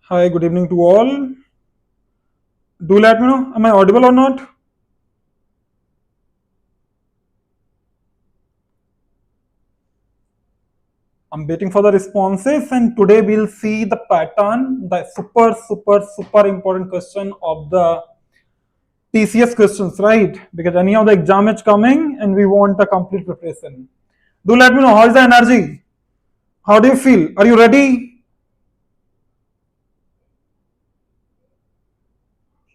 Hi, good evening to all. Do let me know, am I audible or not? I'm waiting for the responses, and today we'll see the pattern, the super important question of the TCS questions, right? Because any of the exam is coming and we want a complete preparation. Do let me know, how is the energy? How do you feel? Are you ready?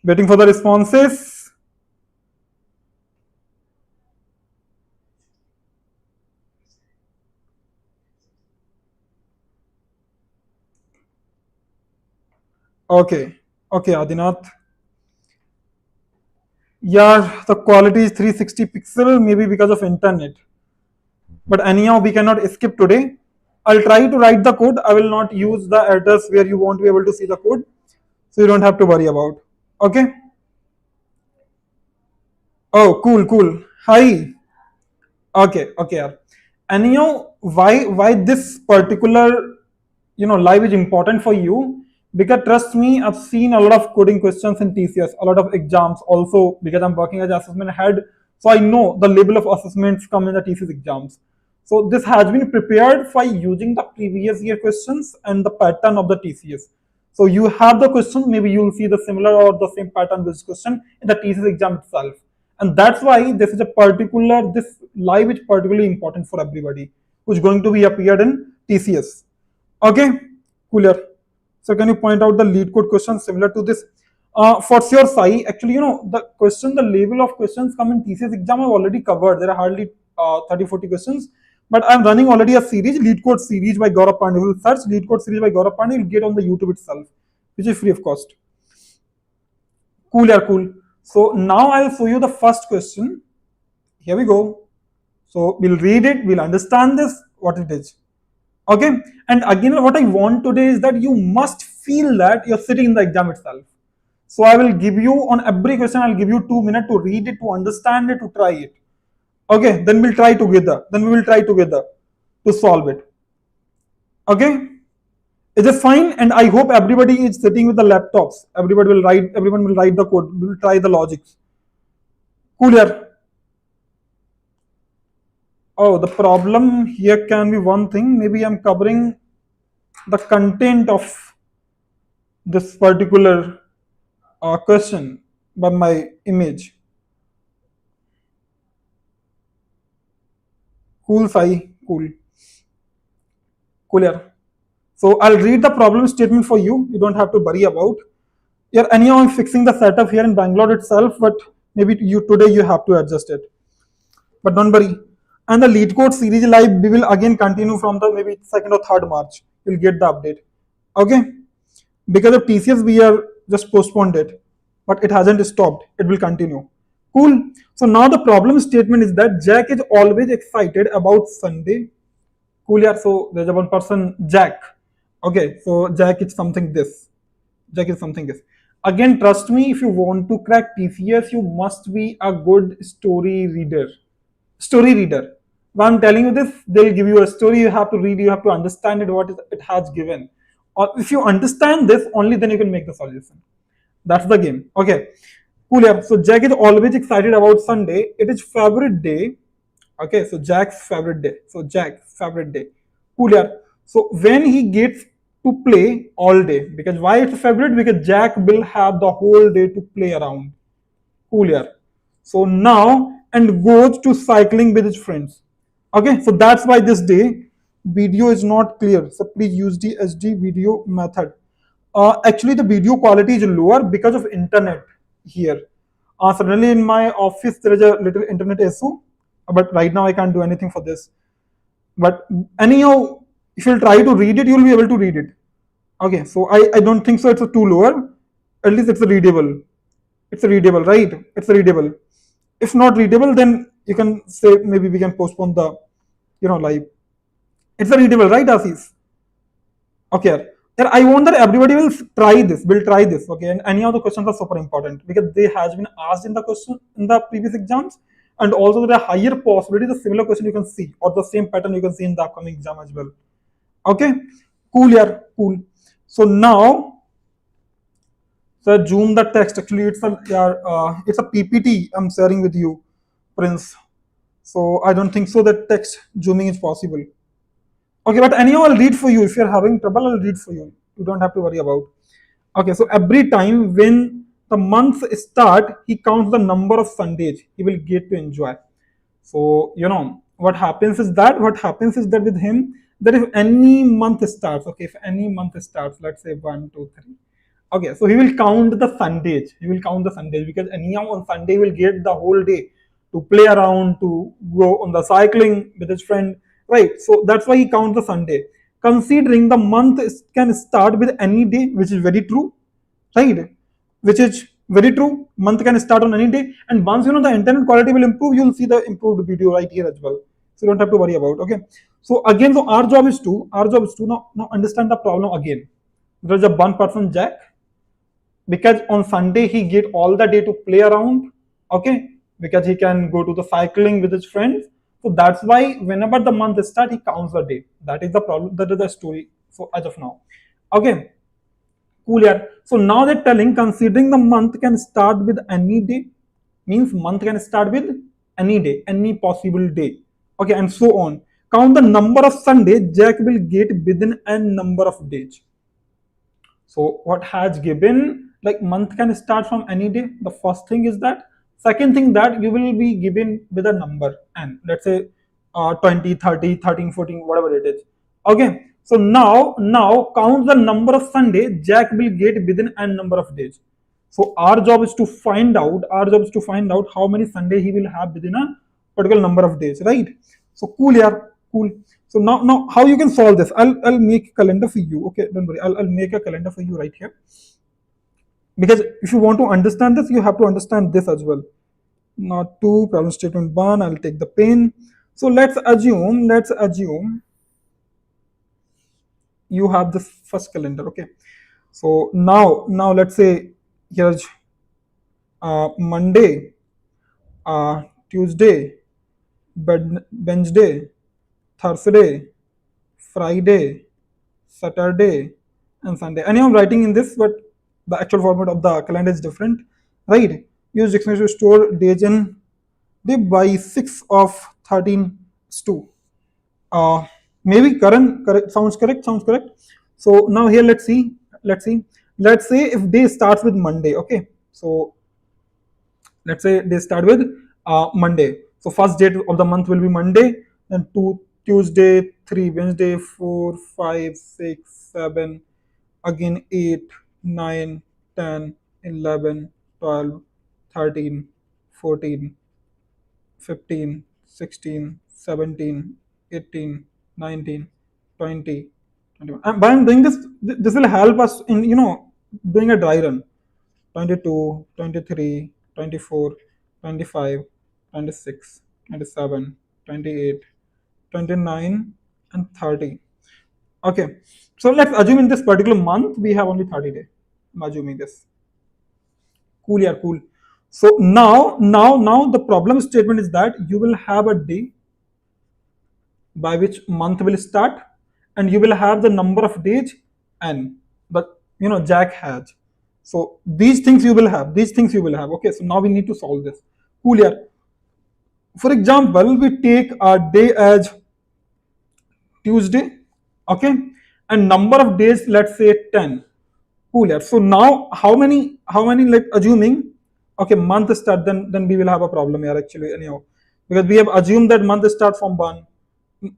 Waiting for the responses. Okay, Adinath. Yeah, the quality is 360 pixel, maybe because of internet. But anyhow, we cannot skip today. I'll try to write the code. I will not use the address where you won't be able to see the code. So you don't have to worry about. Okay? Oh, cool. Hi. Okay. Yeah. Anyhow, why this particular live is important for you? Because trust me, I've seen a lot of coding questions in TCS, a lot of exams also, because I'm working as assessment head. So I know the level of assessments come in the TCS exams. So this has been prepared by using the previous year questions and the pattern of the TCS. So you have the question, maybe you'll see the similar or the same pattern with this question in the TCS exam itself. And that's why this live is particularly important for everybody who's going to be appeared in TCS. Okay, cooler. So can you point out the lead code question similar to this? For sure, Sai, actually, the level of questions come in TCS exam I've already covered. There are hardly 30, 40 questions. But I'm running already a series, lead code series by Gaurav Pandey. You will search lead code series by Gaurav Pandey, you'll get on the YouTube itself, which is free of cost. Cool. So now I'll show you the first question. Here we go. So we'll read it, we'll understand this, what it is. Okay, and again, what I want today is that you must feel that you're sitting in the exam itself. So I will give you on every question, I'll give you 2 minutes to read it, to understand it, to try it. Okay, then we'll try together. Then we will try together to solve it. Okay, it is fine, and I hope everybody is sitting with the laptops. Everyone will write the code. We will try the logics. Cool here. Oh, the problem here can be one thing. Maybe I'm covering the content of this particular question by my image. Cool, Sai. Cool, yeah. So I'll read the problem statement for you. You don't have to worry about. Yeah, anyhow, I'm fixing the setup here in Bangalore itself, but maybe today you have to adjust it. But don't worry. And the lead code series live, we will again continue from the maybe 2nd or 3rd March. You'll get the update. Okay? Because of TCS, we are just postponed it, but it hasn't stopped. It will continue. Cool. So now the problem statement is that Jack is always excited about Sunday. Cool, yeah. So there's a one person, Jack. Okay, so Jack is something this. Jack is something this. Again, trust me, if you want to crack TCS, you must be a good story reader. When I'm telling you this, they'll give you a story, you have to read, you have to understand it, it has given. Or if you understand this, only then you can make the solution. That's the game. Okay. Cool. Yeah. So Jack is always excited about Sunday. It is favorite day. Okay. So Jack's favorite day. Cool. Yeah. So when he gets to play all day, because why it's a favorite? Because Jack will have the whole day to play around. Cool. Yeah. So now and goes to cycling with his friends. Okay. So that's why this day video is not clear. So please use the SD video method. Actually, the video quality is lower because of internet here. Suddenly in my office there is a little internet issue, but right now I can't do anything for this. But anyhow, if you'll try to read it, you'll be able to read it. Okay, so I don't think so. It's a too lower. At least it's a readable. It's a readable, right? It's a readable. If not readable, then you can say maybe we can postpone the live. It's a readable, right, Asis? Okay. I want that everybody will try this. Will try this. Okay. And any of the questions are super important because they has been asked in the question in the previous exams, and also there are higher possibility the similar question you can see or the same pattern you can see in the upcoming exam as well. Okay, cool, yeah, cool. So now, so zoom the text. Actually, it's a yeah, it's a PPT I'm sharing with you, Prince. So I don't think so that text zooming is possible. Okay, but anyhow, I'll read for you. If you're having trouble, I'll read for you. You don't have to worry about. Okay, so every time when the months start, he counts the number of Sundays he will get to enjoy. So what happens is that with him, that if any month starts, okay, if any month starts, let's say 1, 2, 3. Okay, so he will count the Sundays. He will count the Sundays because anyhow on Sunday he will get the whole day to play around, to go on the cycling with his friend, right? So that's why he counts the Sunday. Considering the month can start with any day, which is very true, right? Which is very true. Month can start on any day, and once you know the internet quality will improve, you'll see the improved video right here as well. So you don't have to worry about. Okay. So again, so our job is to now understand the problem again. There's a one person Jack, because on Sunday he get all the day to play around, okay, because he can go to the cycling with his friends. So that's why whenever the month start, he counts the day. That is the problem. That is the story. So as of now, okay, cool, yeah. So now they're telling considering the month can start with any day, means month can start with any day, any possible day, okay, and so on. Count the number of Sundays Jack will get within a number of days. So what has given, like month can start from any day. The first thing is that. Second thing that you will be given with a number and let's say 20, 30, 13, 14, whatever it is. Okay. So now count the number of Sunday Jack will get within a number of days. So our job is to find out how many Sunday he will have within a particular number of days, right? So cool, yeah, cool. So now how you can solve this? I'll make a calendar for you. Okay, don't worry. I'll make a calendar for you right here. Because if you want to understand this, you have to understand this as well. Not two, problem statement one. I'll take the pen. So let's assume you have this first calendar. Okay. So now let's say here's Monday, Tuesday, Wednesday, Thursday, Friday, Saturday, and Sunday. And I'm writing in this, but the actual format of the calendar is different, right? Use dictionary to store days in day by 6 of 13 is 2. Uh, Maybe correct, sounds correct, So now here let's say if day starts with Monday, okay? So let's say they start with Monday. So first date of the month will be Monday, then 2 Tuesday, 3 Wednesday, 4, 5, 6, 7, again 8, 9, 10, 11, 12, 13, 14, 15, 16, 17, 18, 19, 20, 21. And by doing this, this will help us in doing a dry run. 22, 23, 24, 25, 26, 27, 28, 29, and 30. Okay, so let's assume in this particular month we have only 30 days. I'm assuming this. Cool, yeah, cool. So now the problem statement is that you will have a day by which month will start, and you will have the number of days and but Jack has. So these things you will have. Okay, so now we need to solve this. Cool, yeah. For example, we take a day as Tuesday, okay, and number of days, let's say 10. Cool, yeah. So now how many like assuming, okay, month start, then we will have a problem here actually anyhow, because we have assumed that month start from 1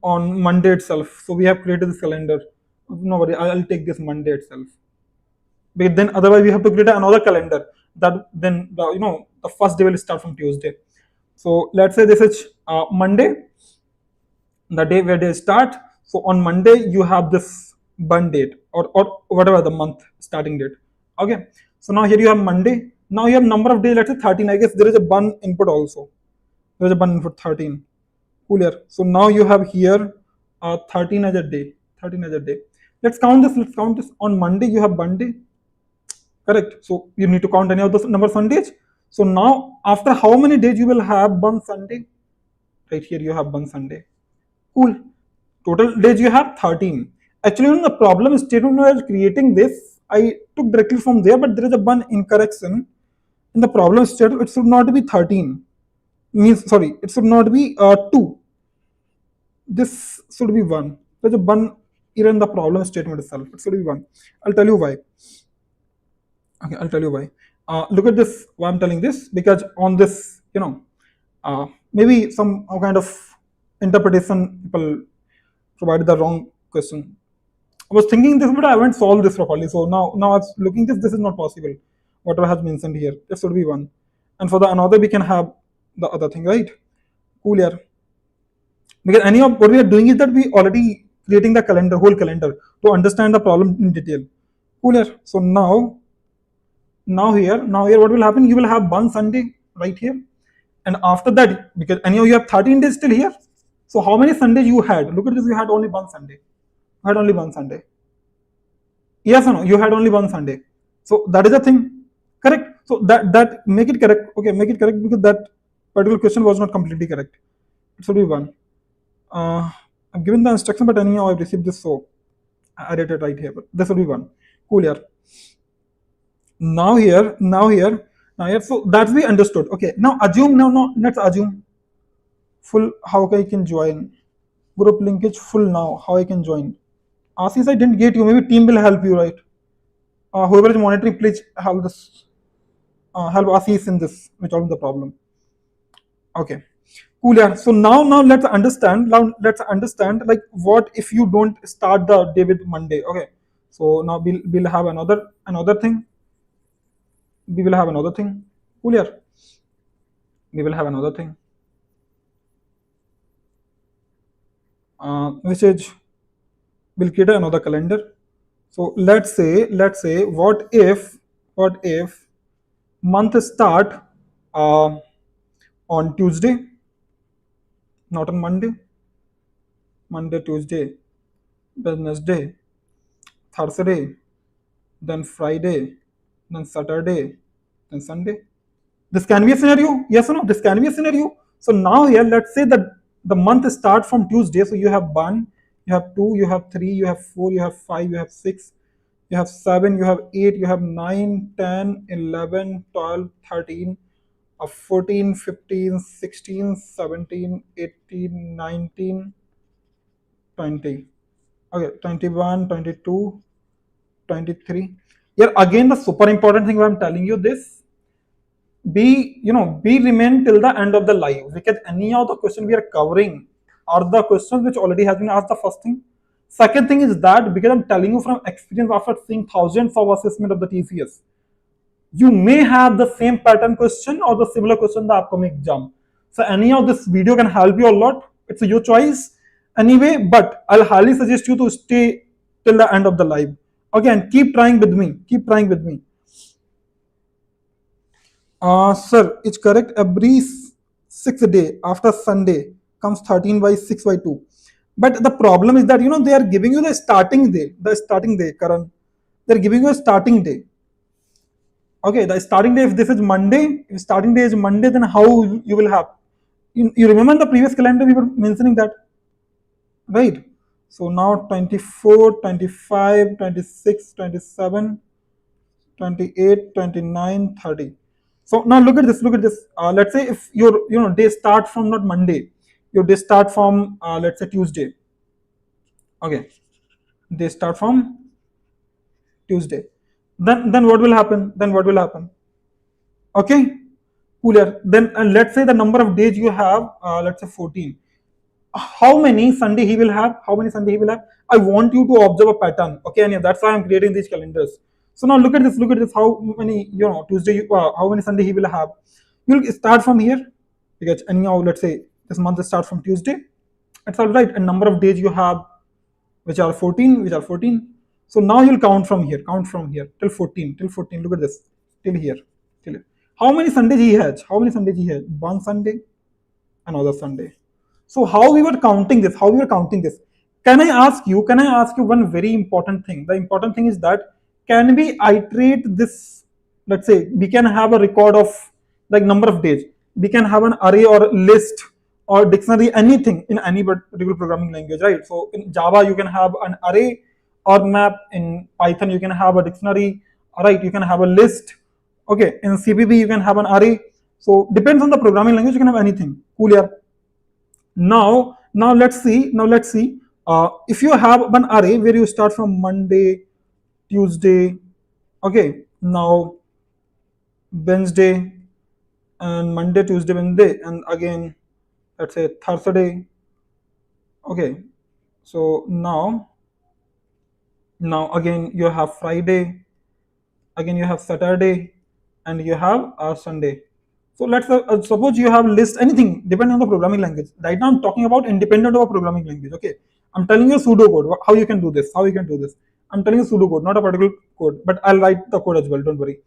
on Monday itself. So we have created this calendar. No worry, I'll take this Monday itself. But then otherwise we have to create another calendar that then the first day will start from Tuesday. So let's say this is Monday, the day where they start. So on Monday you have this burn date or whatever the month starting date. Okay. So now here you have Monday. Now you have number of days. Let's say 13. I guess there is a burn input also. There is a burn input 13. Cool here. So now you have here 13 as a day. 13 as a day. Let's count this. On Monday you have burn day. Correct. So you need to count any of those number of Sundays. So now after how many days you will have burn Sunday? Right here you have burn Sunday. Cool. Total days you have 13. Actually, in the problem statement when I was creating this, I took directly from there, but there is a one incorrection in the problem statement. It should not be 13. Means sorry, it should not be 2. This should be 1. There's a one error in the problem statement itself. It should be 1. I'll tell you why. Okay, I'll tell you why. Look at this. Why I'm telling this, because on this, maybe some kind of interpretation people provided the wrong question. I was thinking this, but I haven't solved this properly. So now I was looking this. This is not possible. Whatever has mentioned here, this should be 1. And for the another, we can have the other thing, right? Cool here. Because any of what we are doing is that we already creating the calendar, whole calendar, to understand the problem in detail. Cool here. So now here, what will happen? You will have one Sunday right here, and after that, because anyhow you have 13 days still here. So how many Sundays you had? Look at this. You had only one Sunday. You had only one Sunday. Yes or no? You had only one Sunday. So that is the thing. Correct. So that make it correct. Okay, make it correct, because that particular question was not completely correct. It should be 1. I'm given the instruction, but anyhow I've received this, so I did it right here. But this will be 1. Cool here. Now here. So that's we understood. Okay. Now assume. Let's assume full. How I can join? Group linkage full now. How I can join? Since I didn't get you, maybe team will help you, right? Whoever is monitoring, please help this. Help Assis in this, resolving the problem. Okay. Cool. Yeah. So now let's understand. Like what if you don't start the day with Monday? Okay. So now we'll have another thing. We will have another thing. Cool. Yeah. We will have another thing. Which is we'll create another calendar. So let's say what if month start on Tuesday, not on Monday. Monday, Tuesday, Wednesday, Thursday, then Friday, then Saturday, then Sunday. This can be a scenario. Yes or no? This can be a scenario. So now here, let's say that the month start from Tuesday. So you have 1, you have 2, you have 3, you have 4, you have 5, you have 6, you have 7, you have 8, you have 9, 10, 11, 12, 13, 14, 15, 16, 17, 18, 19, 20. Okay, 21, 22, 23. Here again, the super important thing I'm telling you this. Be remain till the end of the live, because any of the question we are covering are the questions which already has been asked. The first thing. Second thing is that, because I'm telling you from experience after seeing thousands of assessment of the TCS, you may have the same pattern question or the similar question in the upcoming exam. So any of this video can help you a lot. It's your choice anyway, but I'll highly suggest you to stay till the end of the live. Again, keep trying with me. Sir, it's correct. Every 6th day after Sunday comes 13 by 6 by 2. But the problem is that, they are giving you the starting day, Karan. They're giving you a starting day. Okay, the starting day, if this is Monday, if starting day is Monday, then how you will have? You remember the previous calendar we were mentioning that, right? So now 24, 25, 26, 27, 28, 29, 30. So now look at this. Let's say if your day start from not Monday, your day start from let's say Tuesday. Okay, they start from Tuesday. Then what will happen? Okay, cooler. Then let's say the number of days you have, let's say 14. How many Sunday he will have? I want you to observe a pattern. Okay, and that's why I'm creating these calendars. So now look at this. How many Tuesday? How many Sunday he will have? You'll start from here, because anyhow, let's say this month start from Tuesday. That's all right. And number of days you have, which are 14. So now you'll count from here till 14. Look at this, till here. How many Sundays he has? One Sunday, another Sunday. So how we were counting this? Can I ask you one very important thing? The important thing is that, can we iterate this? Let's say we can have a record of like number of days. We can have an array or list or dictionary, anything in any particular programming language, right? So in Java, you can have an array or map. In Python you can have a dictionary, all right, you can have a list. Okay, in CPP you can have an array. So depends on the programming language, you can have anything. Cool, yeah. Now let's see. If you have an array where you start from Monday, Tuesday, okay, now Wednesday, and Monday, Tuesday, Wednesday, and again let's say Thursday. Okay, so now again you have Friday, again you have Saturday, and you have Sunday. So let's suppose you have list anything depending on the programming language. Right now I'm talking about independent of a programming language. Okay, I'm telling you pseudo code how you can do this. How you can do this. I'm telling you pseudo code, not a particular code, but I'll write the code as well. Don't worry.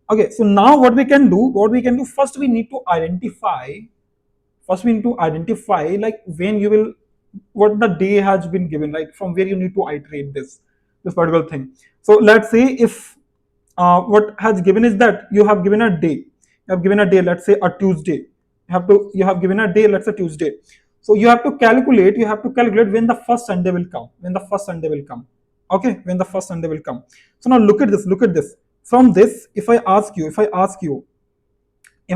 Okay, so now what we can do? What we can do first? We need to identify. First, we need to identify like when you will, what the day has been given, right? From where you need to iterate this particular thing. So let's say if what has given is that you have given a day. You have given a day, let's say a Tuesday. You have given a day, let's say Tuesday. So you have to calculate. You have to calculate when the first Sunday will come. When the first Sunday will come. Okay, when the first Sunday will come. So now look at this. Look at this. From this, if I ask you, if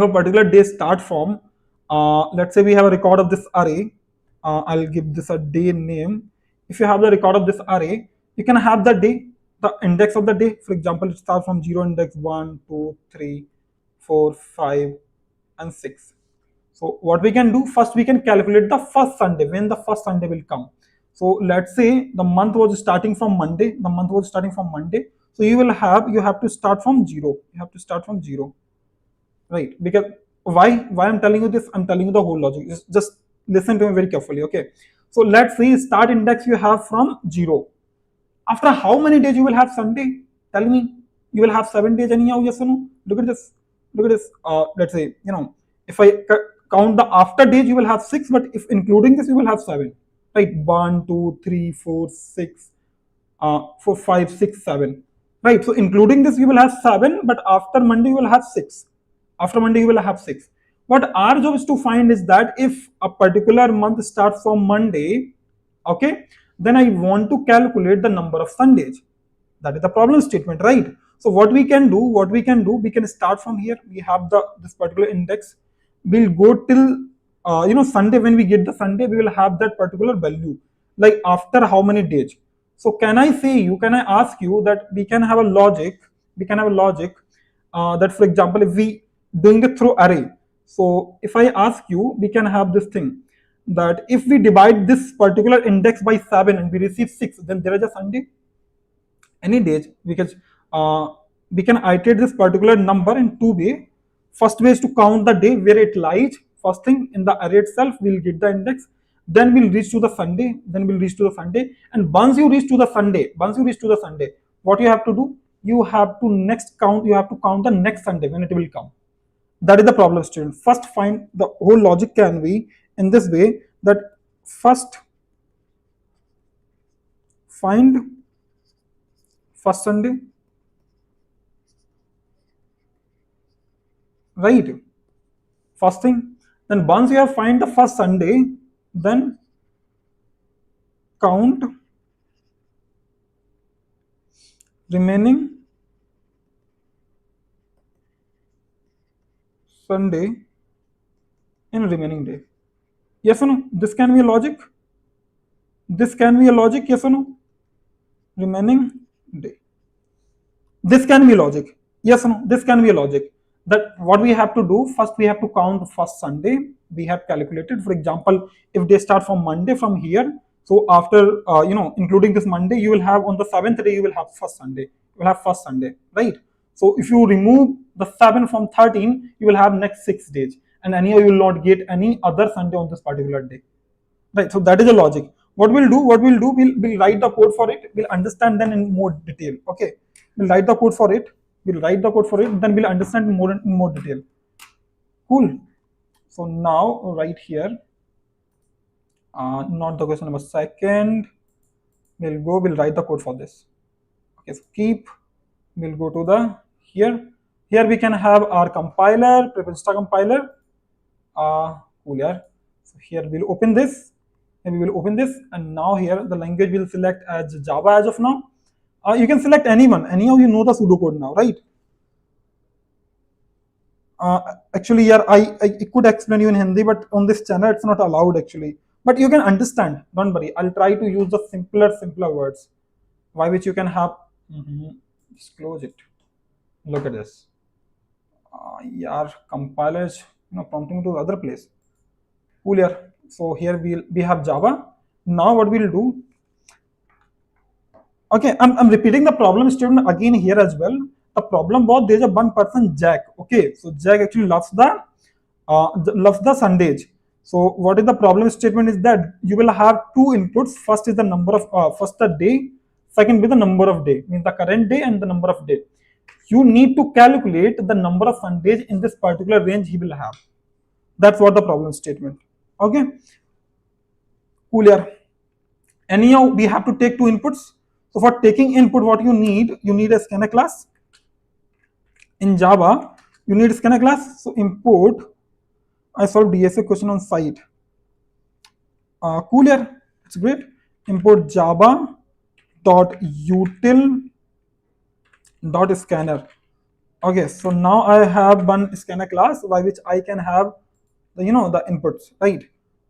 a particular day start from, let's say we have a record of this array. I'll give this a day name. If you have the record of this array, you can have the day, the index of the day. For example, it starts from 0 index 1, 2, 3, 4, 5, and 6. So what we can do first, we can calculate the first Sunday, when the first Sunday will come. So let's say the month was starting from Monday. The month was starting from Monday. So you have to start from 0. You have to start from 0, right? Because why I'm telling you this? I'm telling you the whole logic. Just listen to me very carefully. Okay, so let's say start index you have from 0. After how many days you will have Sunday? Tell me. You will have 7 days anyhow, yes or no? Look at this. Look at this. Let's say, if I count the after days, you will have 6, but if including this, you will have 7, right? 1, 2, 3, 4, 6, 4, 5, 6, 7, right? So including this, you will have 7, but after Monday, you will have 6. After Monday, you will have 6. What our job is to find is that if a particular month starts from Monday, okay, then I want to calculate the number of Sundays. That is the problem statement, right? So what we can do, we can start from here. We have this particular index. We'll go till Sunday. When we get the Sunday, we will have that particular value. Like after how many days? So can I ask you that we can have a logic? We can have a logic that, for example, if we doing it through array. So if I ask you, we can have this thing that if we divide this particular index by 7 and we receive 6, then there is a Sunday. Any days, because we can iterate this particular number in two ways. First way is to count the day where it lies. First thing in the array itself, we'll get the index. Then we'll reach to the Sunday. And once you reach to the Sunday, what you have to do? You have to count the next Sunday when it will come. That is the problem, student. First, find the whole logic can be in this way that first find first Sunday, right? First thing. Then once you have find the first Sunday, then count remaining Sunday in remaining day. Yes or no? This can be a logic. This can be a logic, yes or no? Remaining day. This can be logic. Yes or no? This can be a logic. That what we have to do, first we have to count the first Sunday. We have calculated, for example, if they start from Monday from here. So after, including this Monday, you will have on the 7th day, you will have first Sunday. You will have first Sunday, right? So if you remove the 7 from 13, you will have next 6 days. And anyhow, you will not get any other Sunday on this particular day, right? So that is the logic. What we'll do, we'll write the code for it. We'll understand then in more detail. Okay, we'll write the code for it. Then we'll understand in more detail. Cool. So now right here, not the question number second. We'll write the code for this. Okay, so we'll go to the here. Here we can have our compiler, prepinsta compiler. Cool, yeah. So here we'll open this. And we will open this, and now here the language will select as Java as of now. You can select anyone, anyhow you know the pseudocode now, right? Actually, yeah, I could explain you in Hindi, but on this channel it's not allowed actually. But you can understand. Don't worry. I'll try to use the simpler words, by which you can have. Just close it. Look at this. Yeah, compilers, prompting to the other place. Cool, yeah. So here we have Java. Now what we'll do? Okay, I'm repeating the problem statement again here as well. The problem was there's a one person Jack. Okay, so Jack actually loves the Sundays. So what is the problem statement is that you will have two inputs. First is the number of first the day, second with the number of day, means the current day and the number of day. You need to calculate the number of Sundays in this particular range he will have. That's what the problem statement. Okay, cool here. Anyhow, we have to take two inputs. So for taking input, what you need a scanner class. In Java, you need a scanner class. So import, I solved DSA question on site. Cool here, it's great. Import Java dot util dot scanner. Okay, so now I have one scanner class by which I can have the the inputs, right?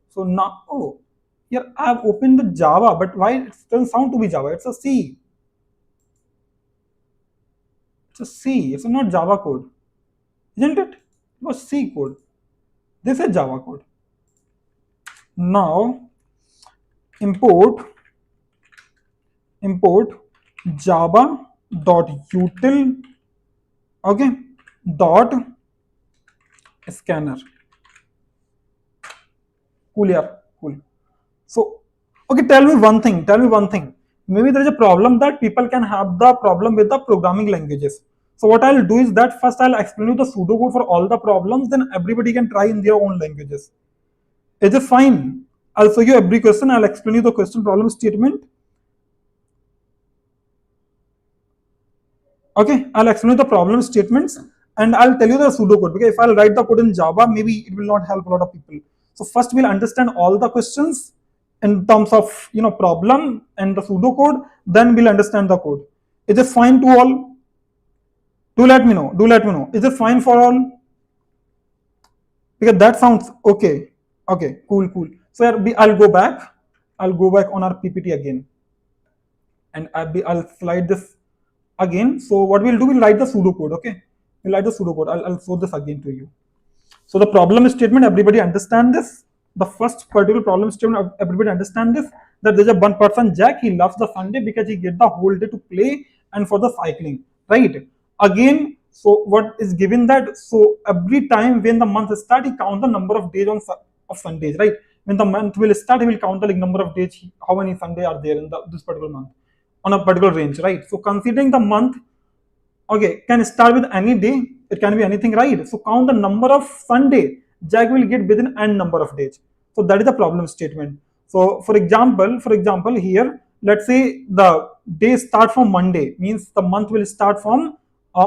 So now, oh, yeah, I've opened the Java, but why it doesn't sound to be Java? It's a C. It's a C. It's not Java code, isn't it? It was C code. This is Java code. Now import Java dot util, okay, dot scanner. Cool, yeah, cool. So, okay, tell me one thing. Tell me one thing. Maybe there is a problem that people can have the problem with the programming languages. So what I'll do is that first I'll explain you the pseudocode for all the problems. Then everybody can try in their own languages. Is it fine? I'll show you every question. I'll explain you the question problem statement. Okay, I'll explain you the problem statements and I'll tell you the pseudocode, because if I'll write the code in Java, maybe it will not help a lot of people. So first we'll understand all the questions in terms of problem and the pseudocode, then we'll understand the code. Is it fine to all? Do let me know. Do let me know. Is it fine for all? Because that sounds okay. Okay, cool, cool. So I'll go back. I'll go back on our PPT again, and I'll slide this again. So what we'll do, we'll write the pseudocode. Okay, we'll write the pseudocode. I'll show this again to you. So the problem statement, everybody understand this. The first particular problem statement, everybody understand this. That there's a one person Jack. He loves the Sunday because he get the whole day to play and for the cycling, right? Again, so what is given that? So every time when the month start, he count the number of days of Sundays, right? When the month will start, he will count the number of days, how many Sunday are there in this particular month on a particular range, right? So considering the month, okay, can start with any day. It can be anything, right? So count the number of Sunday Jack will get within n number of days. So that is the problem statement. So for example, here, let's say the day start from Monday, means the month will start from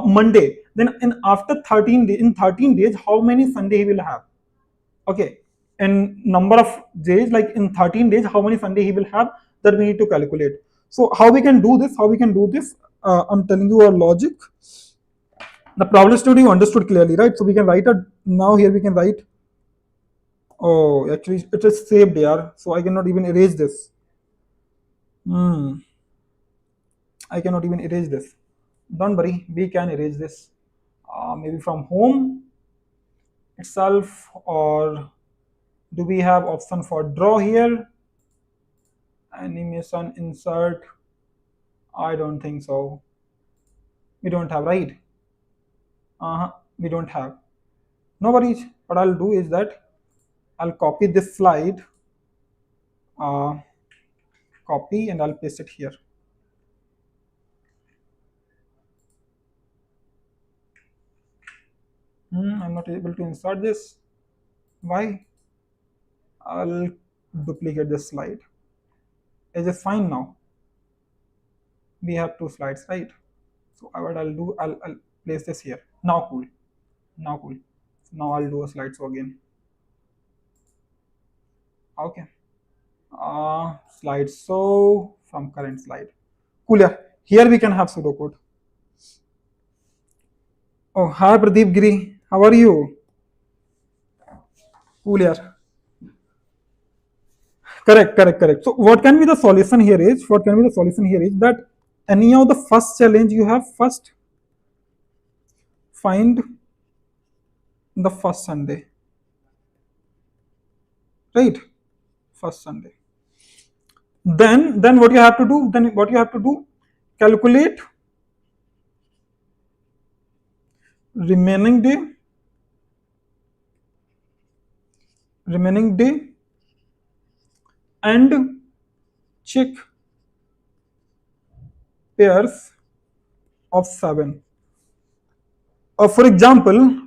Monday. Then in after 13 days, in 13 days, how many Sunday he will have? Okay, and number of days, like in 13 days, how many Sunday he will have, that we need to calculate. So how we can do this? I'm telling you a logic. The problem statement you understood clearly, right? So we can write a, now here we can write, oh, actually it is saved here, so I cannot even erase this. I cannot even erase this. Don't worry, we can erase this. Maybe from home itself, or do we have option for draw here? Animation, insert. I don't think so. We don't have, right? We don't have. No worries. What I'll do is that I'll copy this slide, uh, copy, and I'll paste it here. I'm not able to insert this. Why? I'll duplicate this slide. Is it fine now? We have two slides, right? So what I'll do, I'll place this here. Now cool. Now cool. So now I'll do a slide show again. Okay. Slide. So from current slide. Cool. Yeah. Here we can have pseudocode. Oh, hi Pradeep Giri. How are you? Cool. Yeah. Correct. So what can be the solution here is, that any of the first challenge you have, first find the first Sunday, right? First Sunday. Then what you have to do? Calculate remaining day, and check pairs of 7. For example,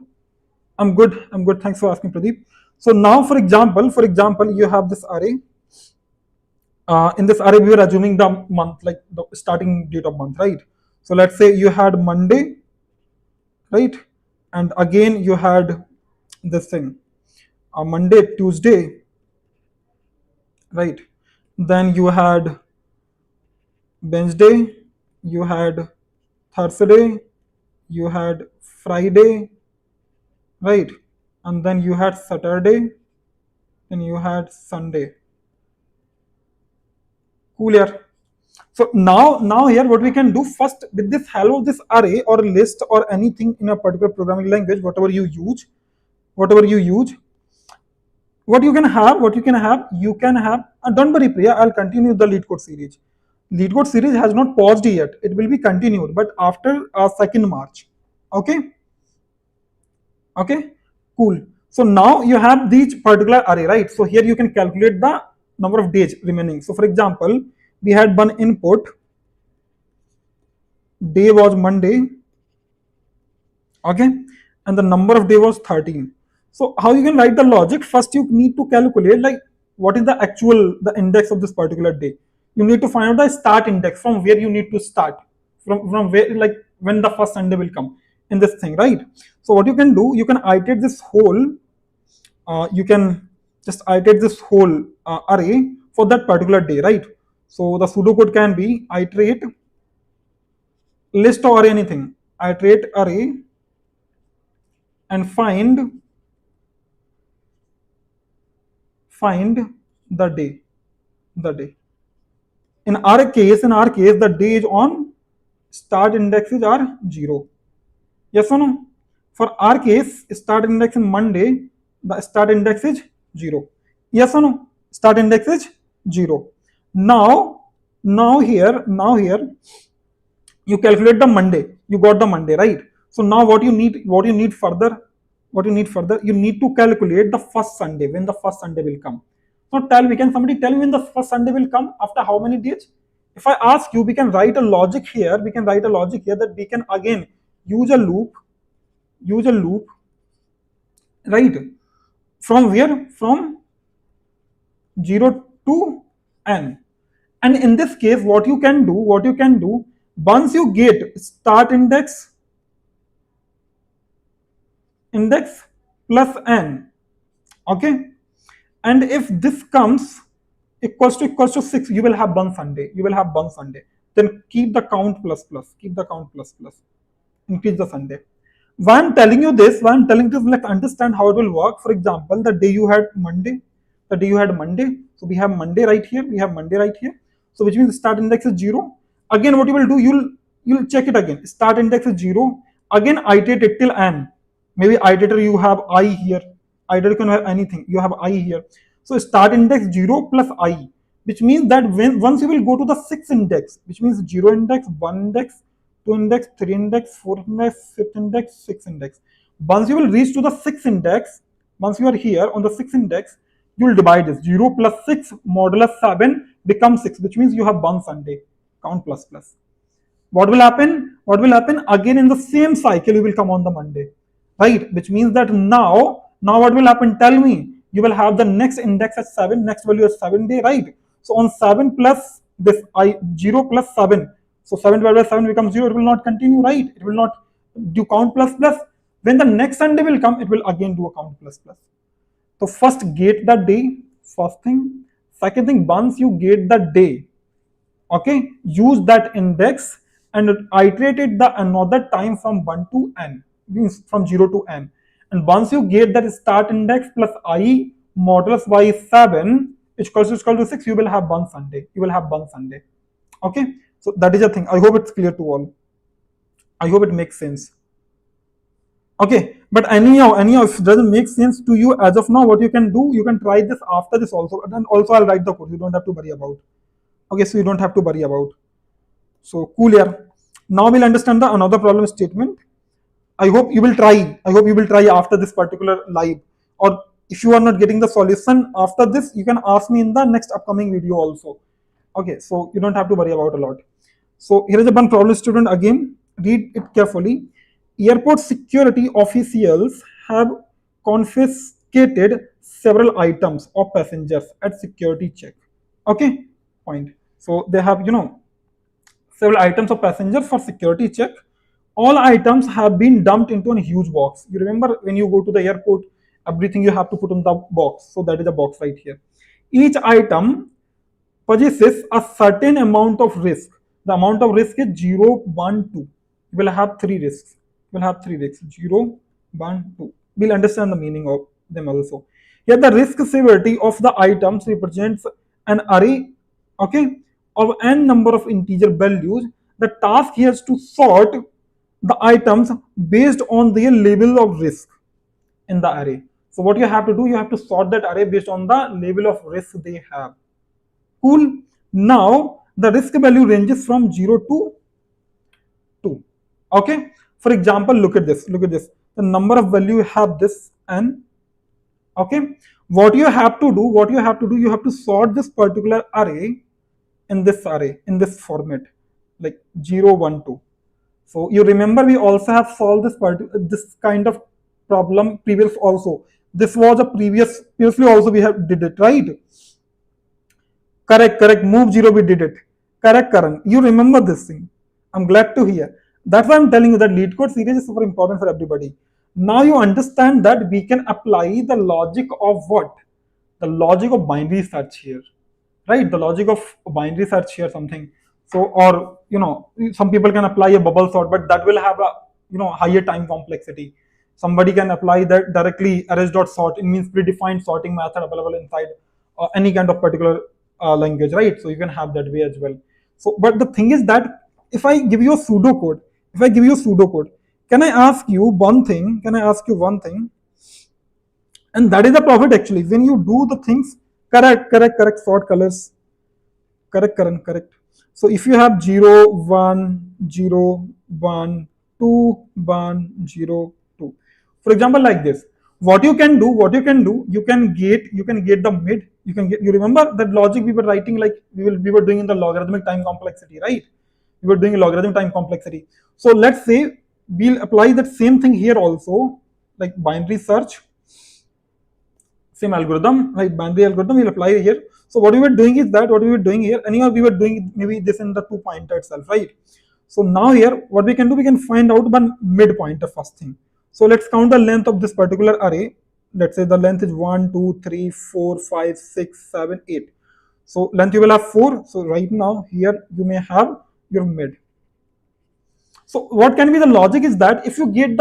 I'm good. Thanks for asking, Pradeep. So now, for example, you have this array. In this array, we are assuming the month, like the starting date of month, right? So let's say you had Monday, right? And again, you had this thing, Monday, Tuesday, right? Then you had Wednesday, you had Thursday, you had Friday, right? And then you had Saturday, then you had Sunday. Cool here. So now here what we can do first with this help of this array or list or anything in a particular programming language, whatever you use, what you can have, and don't worry Priya, I'll continue the lead code series. Lead code series has not paused yet. It will be continued, but after 2nd March. Okay. Okay, cool. So now you have these particular array, right? So here you can calculate the number of days remaining. So for example, we had one input, day was Monday, okay, and the number of day was 13. So how you can write the logic? First you need to calculate like what is the index of this particular day. You need to find out the start index, from where you need to start, from where, like when the first Sunday will come in this thing, right? So what you can do, you can iterate this whole array for that particular day, right? So the pseudocode can be iterate list or anything, iterate array and find the day. In our case, the day is on, start indexes are 0. Yes or no? For our case, start index in Monday, the start index is 0. Yes or no? Start index is 0. Now here, you calculate the Monday. You got the Monday, right? So now what you need further? You need to calculate the first Sunday, when the first Sunday will come. So can somebody tell me when the first Sunday will come? After how many days? If I ask you, we can write a logic here. That we can again use a loop, right? From where? From 0 to n. And in this case, what you can do, once you get start index plus n, okay, and if this comes equals to 6, you will have one Sunday. Then keep the count plus, increase the Sunday. Why I'm telling you this, let's understand how it will work. For example, the day you had Monday, so we have Monday right here, so which means start index is 0. Again, what you will do, you'll check it again. Start index is 0. Again, iterate it till n. Maybe iterator you have I here. Iterator can have anything. You have I here. So start index 0 plus I, which means that once you will go to the 6th index, which means 0 index, 1 index, 2 index, 3 index, 4 index, 5th index, 6th index. Once you will reach to the 6th index, once you are here on the 6th index, you will divide this. 0 plus 6 modulus 7 becomes 6, which means you have one Sunday. Count plus. What will happen? Again in the same cycle, you will come on the Monday, right? Which means that now what will happen? Tell me. You will have the next index at 7, next value is 7 day, right? So on 7 plus this 0 plus 7. So 7 divided by 7 becomes 0. It will not continue, right? It will not do count plus. When the next Sunday will come, it will again do a count plus. So first get the day, first thing. Second thing, once you get the day, okay, use that index and iterate it the another time from 1 to n, means from 0 to n. And once you get that start index plus I modulus by 7 is equal to 6, you will have one Sunday. You will have one Sunday. Okay, so that is a thing. I hope it's clear to all. I hope it makes sense. Okay, but anyhow, if it doesn't make sense to you as of now, what you can do, you can try this after this also, and then also I'll write the code. You don't have to worry about. Okay, so you don't have to worry about. So cool here. Now we'll understand the another problem statement. I hope you will try. I hope you will try after this particular live. Or if you are not getting the solution after this, you can ask me in the next upcoming video also. Okay, so you don't have to worry about a lot. So here is a one problem student again. Read it carefully. Airport security officials have confiscated several items of passengers at security check. Okay, point. So they have, several items of passengers for security check. All items have been dumped into a huge box. You remember when you go to the airport, everything you have to put in the box. So that is a box right here. Each item possesses a certain amount of risk. The amount of risk is 0, 1, 2. You will have three risks. You will have three risks, 0, 1, 2. We'll understand the meaning of them also. Here the risk severity of the items represents an array, okay, of n number of integer values. The task here is to sort the items based on their level of risk in the array. So what you have to do, you have to sort that array based on the level of risk they have. Cool. Now the risk value ranges from 0 to 2. Okay. For example, look at this. Look at this. The number of value you have this n. Okay. What you have to do, you have to sort this particular array in this format, like 0, 1, 2. So you remember we also have solved this kind of problem previous also. This was a previously also we have did it, right? Correct. Move 0, we did it. Correct, Karan. You remember this thing. I'm glad to hear. That's why I'm telling you that lead code series is super important for everybody. Now you understand that we can apply the logic of what? The logic of binary search here, right? The logic of binary search here, something. So, or, some people can apply a bubble sort, but that will have a, higher time complexity. Somebody can apply that directly arrays.sort. It means predefined sorting method available inside any kind of particular language, right? So you can have that way as well. So, but the thing is that if I give you a pseudocode, can I ask you one thing? And that is the profit actually. When you do the things correct, sort colors, correct. So if you have 0, 1, 0, 1, 2, 1, 0, 2. For example, like this. What you can do, you can get the mid. You remember that logic we were writing, like we were doing in the logarithmic time complexity, right? We were doing a logarithmic time complexity. So let's say we'll apply that same thing here also, like binary search, same algorithm, right? Binary algorithm we'll apply here. So what we were doing here, anyhow we were doing maybe this in the 2 pointer itself, right? So now here what we can do, we can find out one mid pointer first thing. So let's count the length of this particular array. Let's say the length is 1, 2, 3, 4, 5, 6, 7, 8. So length you will have 4. So right now here you may have your mid. So what can be the logic is that if you get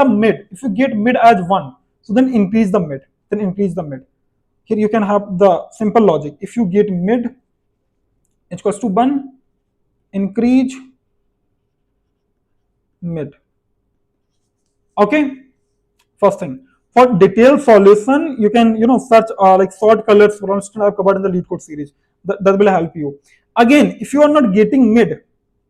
mid as 1, so then increase the mid. Here you can have the simple logic. If you get mid equals to 1, increase mid. Okay. First thing. For detailed solution, you can search like sort colors, for instance, I've covered in the lead code series. That will help you. Again, if you are not getting mid,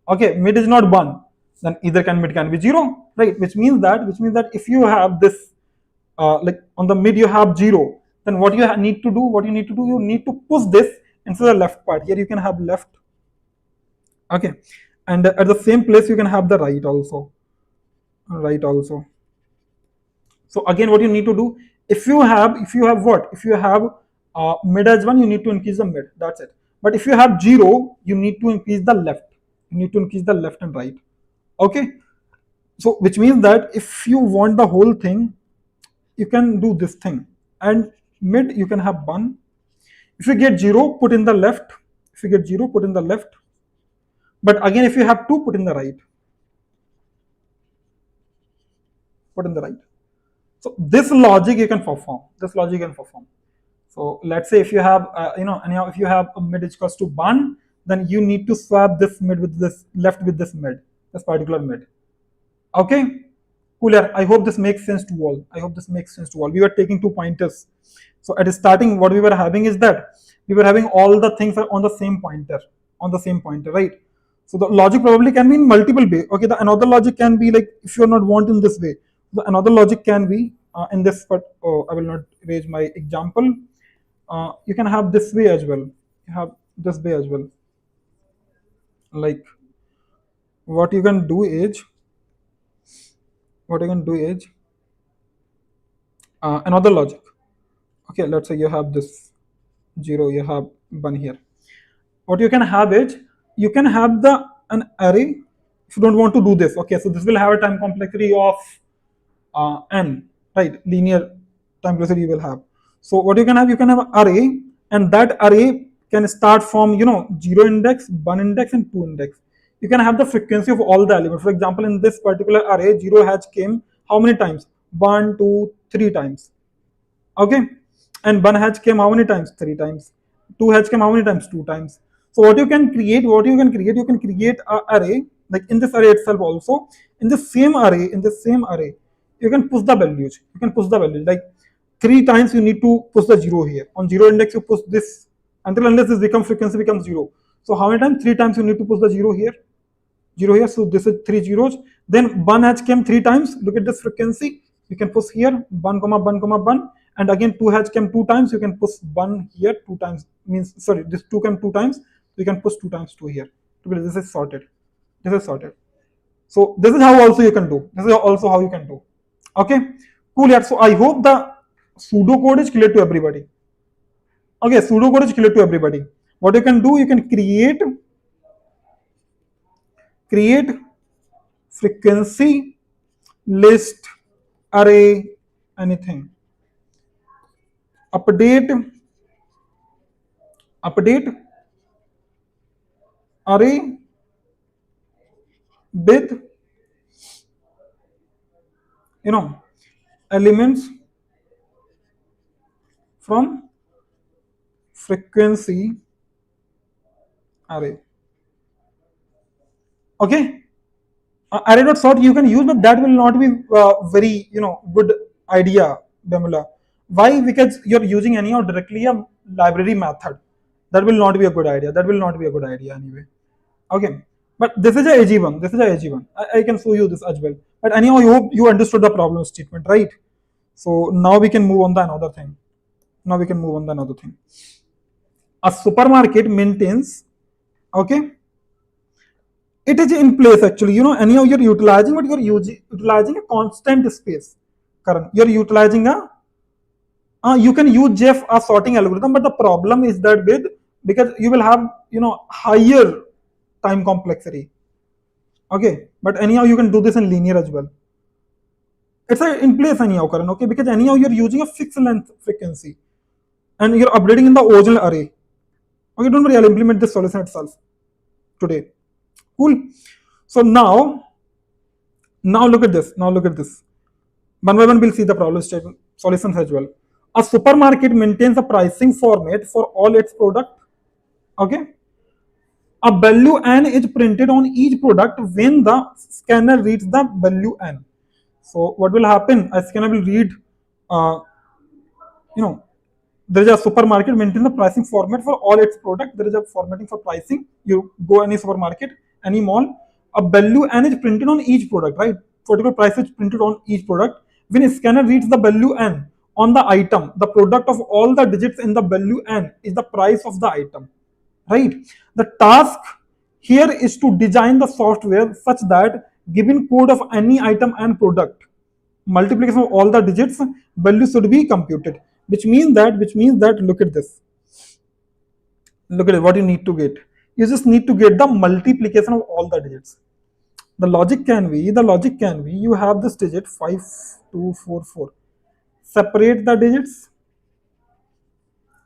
okay, mid is not 1, then either mid can be 0, right? Which means that if you have this like on the mid you have 0, then what you need to do, you need to push this into the left part. Here you can have left, okay, and at the same place you can have the right also. So again, what you need to do, if you have mid as 1, you need to increase the mid. That's it. But if you have 0, you need to increase the left. And right. Okay. So which means that if you want the whole thing, you can do this thing. And mid you can have 1. If you get 0, put in the left. If you get 0, put in the left. But again, if you have 2, put in the right. Put in the right. So this logic you can perform. This logic you can perform. So let's say if you have, anyhow, if you have a mid is equals to 1, then you need to swap this mid with this left with this mid, this particular mid. Okay, cooler. I hope this makes sense to all. I hope this makes sense to all. We were taking 2 pointers. So at the starting, what we were having is that we were having all the things on the same pointer, right? So the logic probably can be in multiple way. Okay, the another logic can be like if you're not wanting this way, the another logic can be in this. But I will not raise my example. You can have this way as well. You have this way as well. Like what you can do is another logic. Okay, let's say you have this 0, you have 1 here. What you can have is you can have an array. If you don't want to do this, okay, so this will have a time complexity of n, right? Linear time complexity you will have. So what you can have an array, and that array can start from 0 index, 1 index, and 2 index. You can have the frequency of all the elements. For example, in this particular array, 0 has came how many times? 1, 2, 3 times. Okay, and 1 has came how many times? 3 times. 2 has came how many times? 2 times. So what you can create, you can create an array, like in this array itself also, in the same array, you can push the values. Like 3 times you need to push the 0 here. On 0 index you push this until unless this frequency becomes 0. So how many times? 3 times you need to push the 0 here. 0 here. So this is 3 zeros. Then 1 has came 3 times. Look at this frequency. You can push here 1, 1, 1. And again 2 has come 2 times. You can push 1 here 2 times. Means sorry, this 2 came 2 times. You can push 2 times 2 here. This is sorted. So this is how also you can do. Okay, cool. Yeah. So I hope the pseudocode is clear to everybody. Okay, pseudocode is clear to everybody. What you can do, you can create frequency list, array, anything. Update array with elements from frequency array. Okay, array dot sort you can use, but that will not be very good idea, Bamula. Why? Because you're using anyhow directly a library method. That will not be a good idea. Anyway. Okay, but this is a AG one. I can show you this as well. But anyhow, I hope you understood the problem statement, right? So now we can move on the another thing. A supermarket maintains, okay, it is in place actually. Anyhow you're utilizing, but you're utilizing a constant space. Karan, you're utilizing you can use Jeff a sorting algorithm, but the problem is that because you will have higher time complexity. Okay, but anyhow you can do this in linear as well. It's in place anyhow, Karan. Okay, because anyhow you're using a fixed length frequency, and you're updating in the original array. Okay, don't worry, I'll implement this solution itself today. Cool. So now look at this. One by one we'll see the problem statement solutions as well. A supermarket maintains a pricing format for all its product. Okay. A value n is printed on each product when the scanner reads the value n. So what will happen? A scanner will read, there is a supermarket maintain the pricing format for all its product. There is a formatting for pricing. You go any supermarket, any mall, a value n is printed on each product, right? Particular price is printed on each product. When a scanner reads the value n on the item, the product of all the digits in the value n is the price of the item, right? The task here is to design the software such that given code of any item and product, multiplication of all the digits, value should be computed. Which means that look at this. Look at it, what you need to get. You just need to get the multiplication of all the digits. The logic can be you have this digit 5, 2, 4, 4. Separate the digits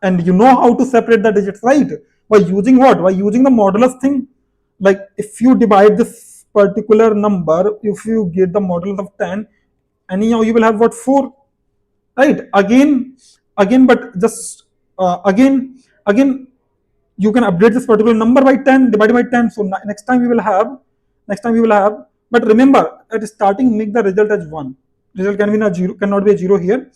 And you know how to separate the digits, right? By using what? By using the modulus thing. Like if you divide this particular number, if you get the modulus of 10, anyhow you will have what? 4, right? Again, but just again, you can update this particular number by 10 divided by 10. So next time we will have, but remember at starting make the result as 1. Result can be not zero, cannot be a 0 here.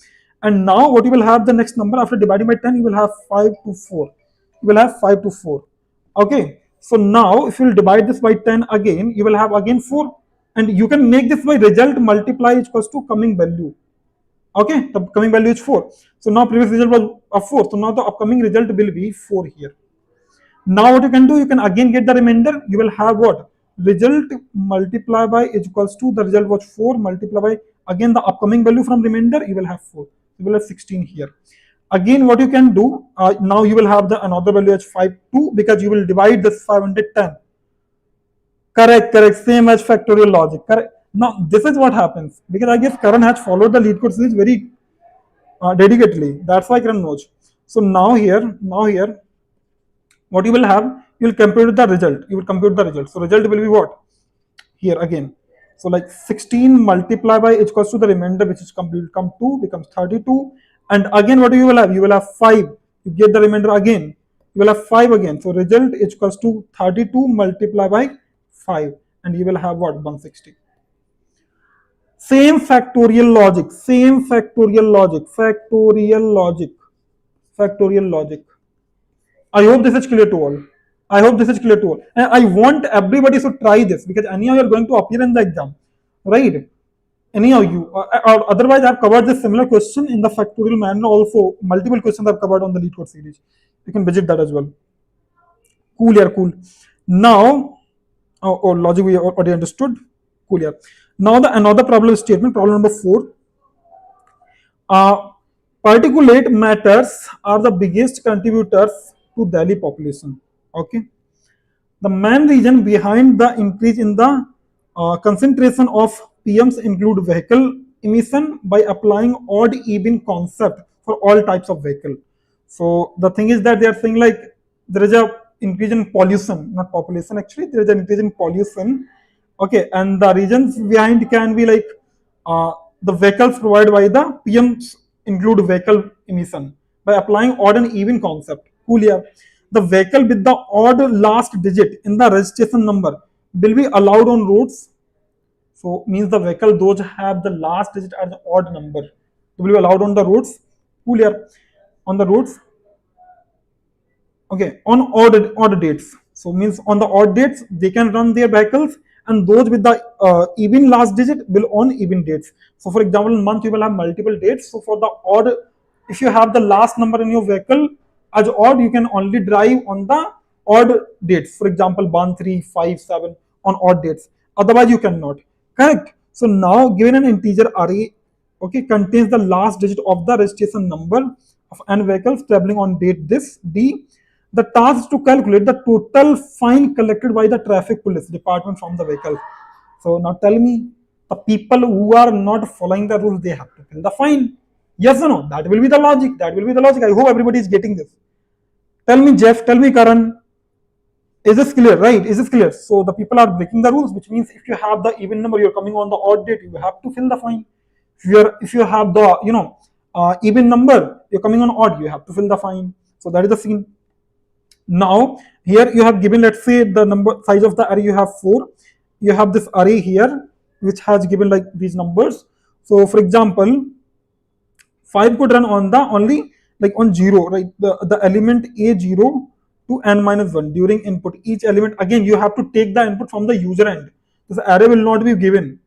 And now what you will have, the next number after dividing by 10, you will have 5 to 4. You will have 5 to 4. Okay, so now if you will divide this by 10 again, you will have again 4. And you can make this by result multiply equals to coming value. Okay, the coming value is 4. So now previous result was a 4. So now the upcoming result will be 4 here. Now what you can do, you can again get the remainder. You will have what? Result multiply by is equals to the result was 4 multiply by again the upcoming value from remainder, you will have 4. You will have 16 here. Again what you can do, now you will have the another value as 5 2 because you will divide this 510. Correct, same as factorial logic. Correct. Now this is what happens because I guess Karan has followed the lead code series very dedicatedly. That's why Karan knows. So now here, what you will have, you will compute the result. So result will be what? Here again. So like 16 multiply by h equals to the remainder, which is complete, come 2 becomes 32. And again what you will have? You will have 5. You get the remainder again. You will have 5 again. So result h equals to 32 multiply by 5. And you will have what? 160. Same factorial logic. I hope this is clear to all. And I want everybody to try this because anyhow you are going to appear in the exam, right? Anyhow you, or otherwise I've covered this similar question in the factorial manner also. Multiple questions I've covered on the lead code series. You can visit that as well. Cool. Now, logic we already understood. Cool. Now the another problem statement, problem number 4. Particulate matters are the biggest contributors to Delhi population. Okay, the main reason behind the increase in the concentration of PMs include vehicle emission by applying odd even concept for all types of vehicle. So the thing is that they are saying like there is a increase in pollution, not population actually. There is an increase in pollution. Okay, and the reasons behind can be like the vehicles provided by the PMs include vehicle emission by applying odd and even concept. Cool. The vehicle with the odd last digit in the registration number will be allowed on roads. So means the vehicle those have the last digit as an odd number will be allowed on the roads. Cool. On the roads. Okay, on odd dates. So means on the odd dates they can run their vehicles, and those with the even last digit will on even dates. So for example, in month you will have multiple dates. So for the odd, if you have the last number in your vehicle as odd, you can only drive on the odd dates. For example, 1, 3, 5, 7 on odd dates. Otherwise you cannot. Correct. So now given an integer array, okay, contains the last digit of the registration number of n vehicles traveling on date this D. The task is to calculate the total fine collected by the traffic police department from the vehicle. So now tell me, the people who are not following the rules, they have to pay the fine. Yes or no? That will be the logic. I hope everybody is getting this. Tell me, Jeff, tell me, Karan. Is this clear, right? Is this clear? So the people are breaking the rules, which means if you have the even number, you're coming on the odd date, you have to fill the fine. If you have the even number, you're coming on odd, you have to fill the fine. So that is the scene. Now here you have given, let's say the number size of the array you have 4. You have this array here which has given like these numbers. So for example, 5 could run on the only like on 0, right? The element A0 to n-1 during input. Each element, again you have to take the input from the user end. This array will not be given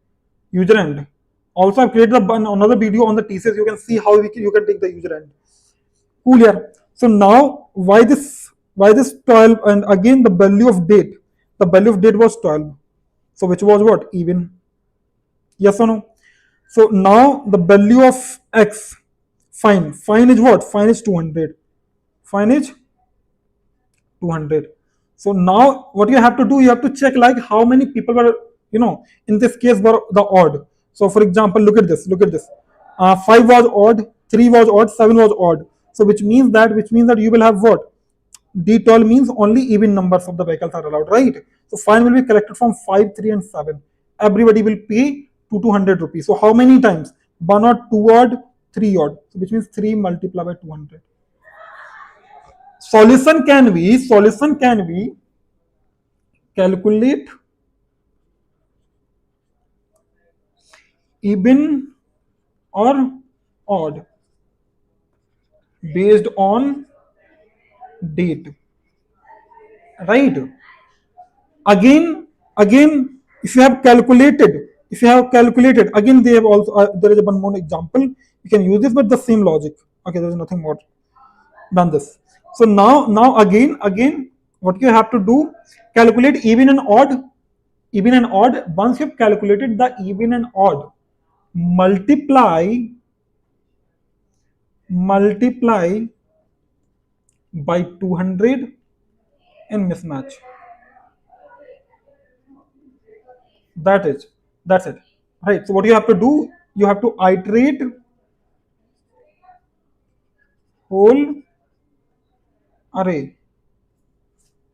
user end. Also I've created another video on the TCS. You can see how you can take the user end. Cool here. So now why this 12, and again the value of date was 12. So which was what? Even. Yes or no? So now the value of x, fine is what? Fine is 200. So now what you have to do, you have to check like how many people were, in this case were the odd. So for example, look at this. 5 was odd, 3 was odd, 7 was odd. So which means that you will have what? D12 means only even numbers of the vehicles are allowed, right? So fine will be collected from 5, 3 and 7. Everybody will pay 200 rupees. So how many times? 1 odd, 2 odd, 3 odd. So which means 3 multiplied by 200. Solution can be calculate even or odd based on date, right? Again, if you have calculated, again they have also there is one more example. You can use this, but the same logic. Okay, there is nothing more than this. So now again, what you have to do, calculate even and odd. Even and odd. Once you have calculated the even and odd, multiply by 200 and mismatch. That's it, right? So what you have to do, you have to iterate whole array.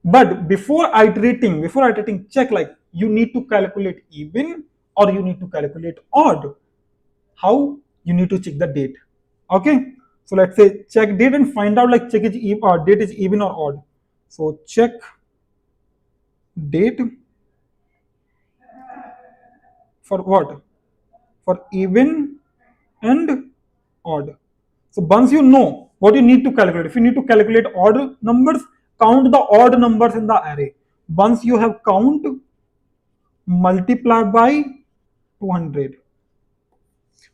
But before iterating, check, like, you need to calculate even or you need to calculate odd. How? You need to check the date. Okay, so let's say check date and find out, like, check is even or date is even or odd. So check date for what? For even and odd. So once you know what you need to calculate, if you need to calculate odd numbers, count the odd numbers in the array. Once you have count, multiply by 200.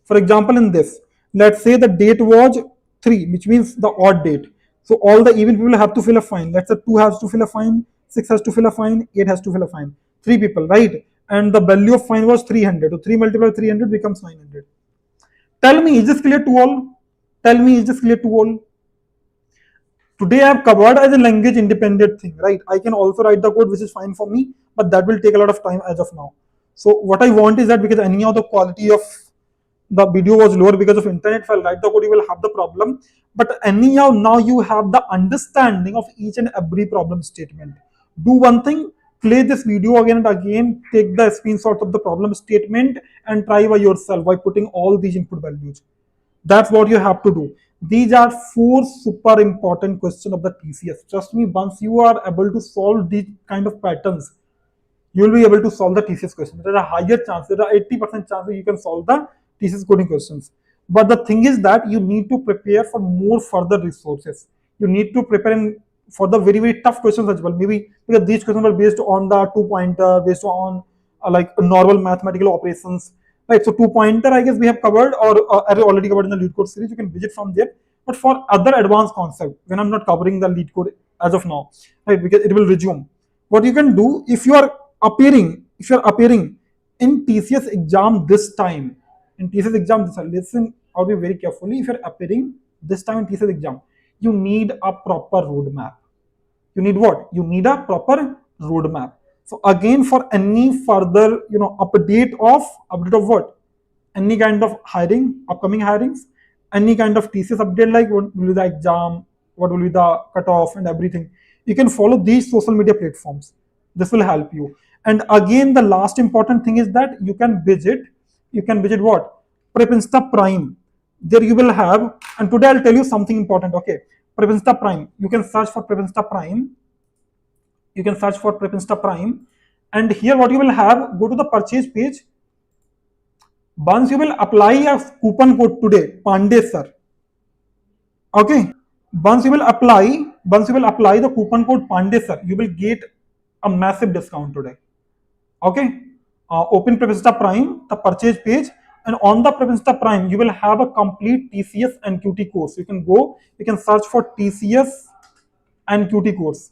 For example, in this, let's say the date was 3, which means the odd date. So all the even people have to fill a fine. Let's say 2 has to fill a fine, 6 has to fill a fine, 8 has to fill a fine. 3 people, right? And the value of fine was 300. So 3 multiplied by 300 becomes 900. Tell me, is this clear to all? Tell me, is this clear to all? Today I have covered as a language independent thing, right? I can also write the code, which is fine for me, but that will take a lot of time as of now. So what I want is that, because anyhow the quality of the video was lower because of internet, if I write the code, you will have the problem. But anyhow, now you have the understanding of each and every problem statement. Do one thing, play this video again and again, take the screenshot of the problem statement and try by yourself by putting all these input values. That's what you have to do. These are 4 super important questions of the TCS. Trust me, once you are able to solve these kind of patterns, you will be able to solve the TCS question. There are higher chances, there are 80% chances you can solve the TCS coding questions. But the thing is that you need to prepare for more further resources. You need to prepare for the very, very tough questions as well. Maybe because these questions are based on the 2-pointer, based on like normal mathematical operations. Right, so 2-pointer, I guess we have covered, or already covered in the lead code series. You can visit from there. But for other advanced concept, when I'm not covering the lead code as of now, right, because it will resume. What you can do, if you are appearing in TCS exam this time, listen or be very carefully. If you're appearing this time in TCS exam, you need a proper roadmap. You need what? You need a proper roadmap. So again, for any further, update of what? Any kind of hiring, upcoming hirings, any kind of TCS update, like what will be the exam, what will be the cutoff and everything. You can follow these social media platforms. This will help you. And again, the last important thing is that you can visit what? Prepinsta Prime. There you will have, and today I'll tell you something important. Okay, Prepinsta Prime. You can search for Prepinsta Prime. And here what you will have, go to the purchase page. Once you will apply a coupon code today, Pandey sir. Okay. Once you will apply the coupon code Pandey sir, you will get a massive discount today. Okay. Open Prepinsta Prime, the purchase page, and on the Prepinsta Prime, you will have a complete TCS NQT course. You can search for TCS NQT course.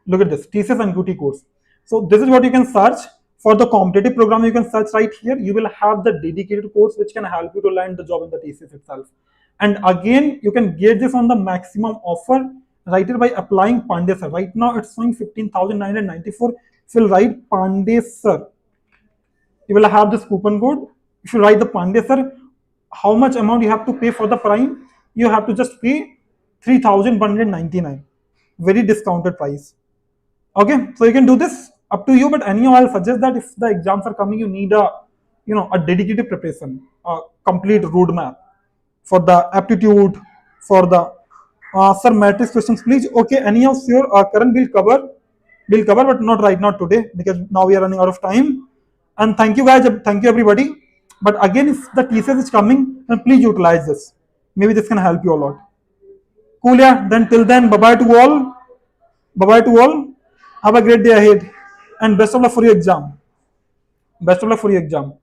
Look at this, TCS NQT course. So this is what you can search. For the competitive program, you can search right here. You will have the dedicated course which can help you to land the job in the TCS itself. And again, you can get this on the maximum offer right here by applying Pandey sir. Right now, it's showing 15,994. If you write Pandey sir, you will have this coupon code. If you write the Pandey sir, how much amount you have to pay for the Prime? you have to just pay 3,199, very discounted price. Okay, so you can do this, up to you, but anyhow I'll suggest that if the exams are coming, you need a a dedicated preparation, a complete roadmap for the aptitude, for the sir matrix questions, please. Okay, anyhow, sure, Karan will cover, but not right now today, because now we are running out of time. And thank you guys, thank you everybody. But again, if the TCS is coming, then please utilize this. Maybe this can help you a lot. Cool, yeah. Then till then, bye bye to all. Bye bye to all. Have a great day ahead, and best of luck for your exam. Best of luck for your exam.